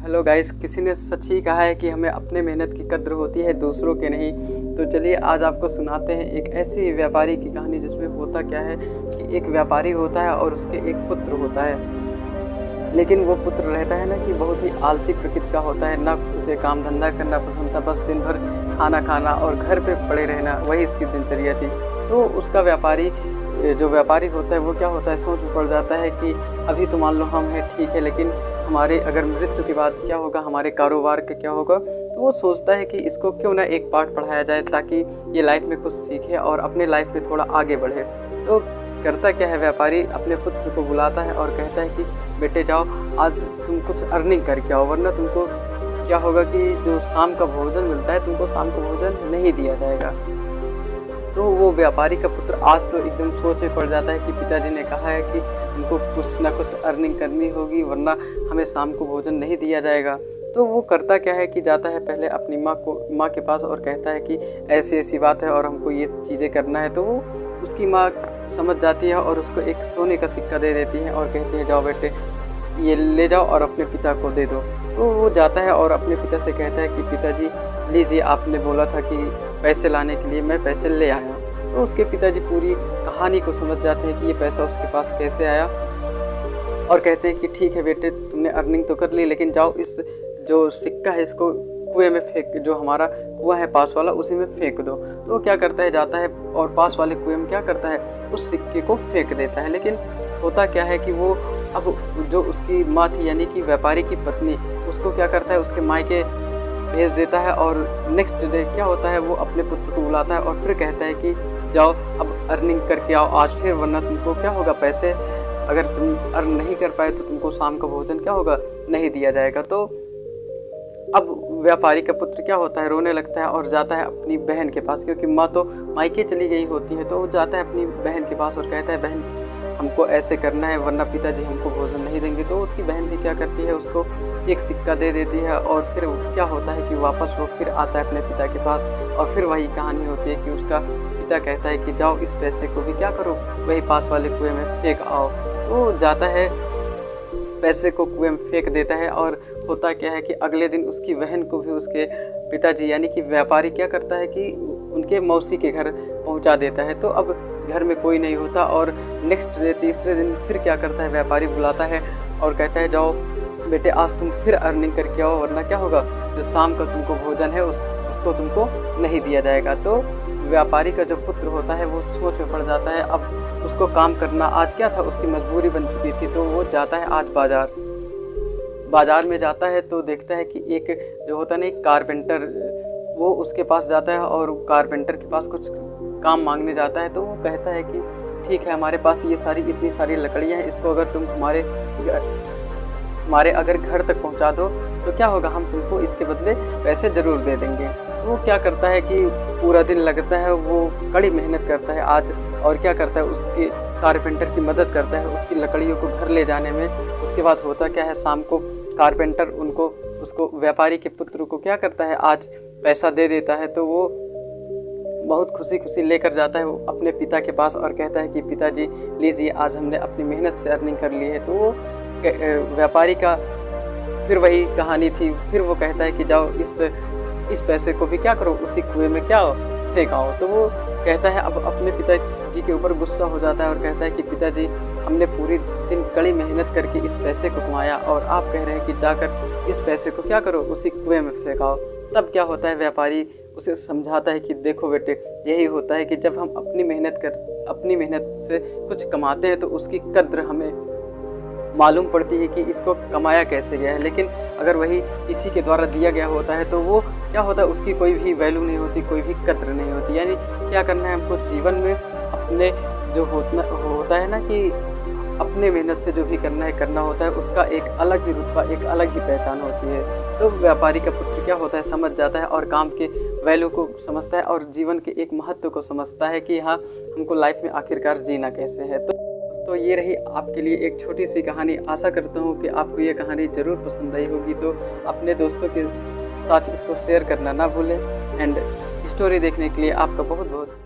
Hello guys, किसी ने सच ही कहा है कि हमें अपने मेहनत की कद्र होती है, दूसरों के नहीं। तो चलिए आज आपको सुनाते हैं एक ऐसी व्यापारी की कहानी जिसमें होता क्या है कि एक व्यापारी होता है और उसके एक पुत्र होता है। लेकिन वो पुत्र रहता है ना कि बहुत ही आलसी प्रकृति का होता है, ना उसे काम धंधा करना पसंद था, बस दिन भर खाना खाना और घर पे पड़े रहना, वही इसकी दिनचर्या थी। तो उसका जो व्यापारी होता है वो क्या होता है, सोच में पड़ जाता है कि अभी तो मान लो हम हैं ठीक है, लेकिन हमारे अगर मृत्यु के बाद क्या होगा, हमारे कारोबार का क्या होगा। तो वो सोचता है कि इसको क्यों ना एक पाठ पढ़ाया जाए ताकि ये लाइफ में कुछ सीखे और अपने लाइफ में थोड़ा आगे बढ़े। तो करता क्या है, व्यापारी अपने पुत्र को बुलाता है और कहता है कि बेटे जाओ, आज तुम कुछ अर्निंग करके आओ, वरना तुमको क्या होगा कि जो शाम का भोजन मिलता है तुमको शाम का भोजन नहीं दिया जाएगा। तो वो व्यापारी का पुत्र आज तो एकदम सोच में पड़ जाता है कि पिताजी ने कहा है कि हमको कुछ ना कुछ अर्निंग करनी होगी, वरना हमें शाम को भोजन नहीं दिया जाएगा। तो वो करता क्या है कि जाता है पहले अपनी माँ के पास और कहता है कि ऐसी ऐसी बात है और हमको ये चीज़ें करना है। तो वो उसकी माँ समझ जाती है और उसको एक सोने का सिक्का दे देती है और कहती है जाओ बेटे ये ले जाओ और अपने पिता को दे दो। तो वो जाता है और अपने पिता से कहता है कि पिताजी लीजिए, आपने बोला था कि पैसे लाने के लिए, मैं पैसे ले आया। तो उसके पिताजी पूरी कहानी को समझ जाते हैं कि ये पैसा उसके पास कैसे आया और कहते हैं कि ठीक है बेटे, तुमने अर्निंग तो कर ली, लेकिन जाओ इस जो सिक्का है इसको कुएं में फेंक, जो हमारा कुआं है पास वाला उसी में फेंक दो। तो वो क्या करता है, जाता है और पास वाले कुएं में क्या करता है, उस सिक्के को फेंक देता है। लेकिन होता क्या है कि वो अब जो उसकी माँ थी यानी कि व्यापारी की पत्नी, उसको क्या करता है, उसके मायके भेज देता है और नेक्स्ट डे क्या होता है, वो अपने पुत्र को बुलाता है और फिर कहता है कि जाओ अब अर्निंग करके आओ आज फिर, वरना तुमको क्या होगा, पैसे अगर तुम अर्न नहीं कर पाए तो तुमको शाम का भोजन क्या होगा, नहीं दिया जाएगा। तो अब व्यापारी का पुत्र क्या होता है, रोने लगता है और जाता है अपनी बहन के पास, क्योंकि माँ तो मायके चली गई होती है। तो वो जाता है अपनी बहन के पास और कहता है बहन हमको ऐसे करना है, वरना पिताजी हमको भोजन नहीं देंगे। तो उसकी बहन भी क्या करती है, उसको एक सिक्का दे देती है और फिर क्या होता है कि वापस वो फिर आता है अपने पिता के पास और फिर वही कहानी होती है कि उसका पिता कहता है कि जाओ इस पैसे को भी क्या करो, वही पास वाले कुएं में फेंक आओ। तो जाता है पैसे को कुएं में फेंक देता है और होता क्या है कि अगले दिन उसकी बहन को भी उसके पिताजी यानी कि व्यापारी क्या करता है कि उनके मौसी के घर पहुंचा देता है। तो अब घर में कोई नहीं होता और नेक्स्ट डे तीसरे दिन फिर क्या करता है, व्यापारी बुलाता है और कहता है जाओ बेटे आज तुम फिर अर्निंग करके आओ, वरना क्या होगा, जो शाम का तुमको भोजन है उसको तुमको नहीं दिया जाएगा। तो व्यापारी का जो पुत्र होता है वो सोच में पड़ जाता है, अब उसको काम करना आज क्या था, उसकी मजबूरी बन चुकी थी। तो वो जाता है आज बाजार में जाता है तो देखता है कि एक जो होता है ना, एक कारपेंटर, वो उसके पास जाता है और कारपेंटर के पास कुछ काम मांगने जाता है। तो वो कहता है कि ठीक है, हमारे पास ये इतनी सारी लकड़ियाँ हैं, इसको अगर तुम हमारे अगर घर तक पहुंचा दो तो क्या होगा, हम तुमको इसके बदले पैसे ज़रूर दे देंगे। तो वो क्या करता है कि पूरा दिन लगता है, वो कड़ी मेहनत करता है आज और क्या करता है, उसके कारपेंटर की मदद करता है उसकी लकड़ियों को घर ले जाने में। उसके बाद होता क्या है, शाम को कारपेंटर उसको व्यापारी के पुत्र को क्या करता है, आज पैसा दे देता है। तो वो बहुत खुशी लेकर जाता है वो अपने पिता के पास और कहता है कि पिताजी लीजिए, आज हमने अपनी मेहनत से अर्निंग कर ली है। तो वो व्यापारी का फिर वही कहानी थी, फिर वो कहता है कि जाओ इस पैसे को भी क्या करो, उसी कुएं में क्या फेंक आओ। तो वो कहता है, अब अपने पिताजी के ऊपर गुस्सा हो जाता है और कहता है कि पिताजी हमने पूरी दिन कड़ी मेहनत करके इस पैसे को कमाया और आप कह रहे हैं कि जाकर इस पैसे को क्या करो, उसी कुएं में फेंक आओ। तब क्या होता है, व्यापारी उसे समझाता है कि देखो बेटे, यही होता है कि जब हम अपनी मेहनत से कुछ कमाते हैं तो उसकी कद्र हमें मालूम पड़ती है कि इसको कमाया कैसे गया है। लेकिन अगर वही इसी के द्वारा दिया गया होता है तो वो क्या होता है, उसकी कोई भी वैल्यू नहीं होती, कोई भी कद्र नहीं होती। यानी क्या करना है हमको जीवन में, अपने जो होता है ना कि अपने मेहनत से जो भी करना होता है, उसका एक अलग ही रुतबा, एक अलग ही पहचान होती है। तो व्यापारी का पुत्र क्या होता है, समझ जाता है और काम के वैल्यू को समझता है और जीवन के एक महत्व को समझता है कि हाँ, हमको लाइफ में आखिरकार जीना कैसे है। तो ये रही आपके लिए एक छोटी सी कहानी। आशा करता हूँ कि आपको ये कहानी ज़रूर पसंद आई होगी। तो अपने दोस्तों के साथ इसको शेयर करना ना भूलें। एंड स्टोरी देखने के लिए आपका बहुत बहुत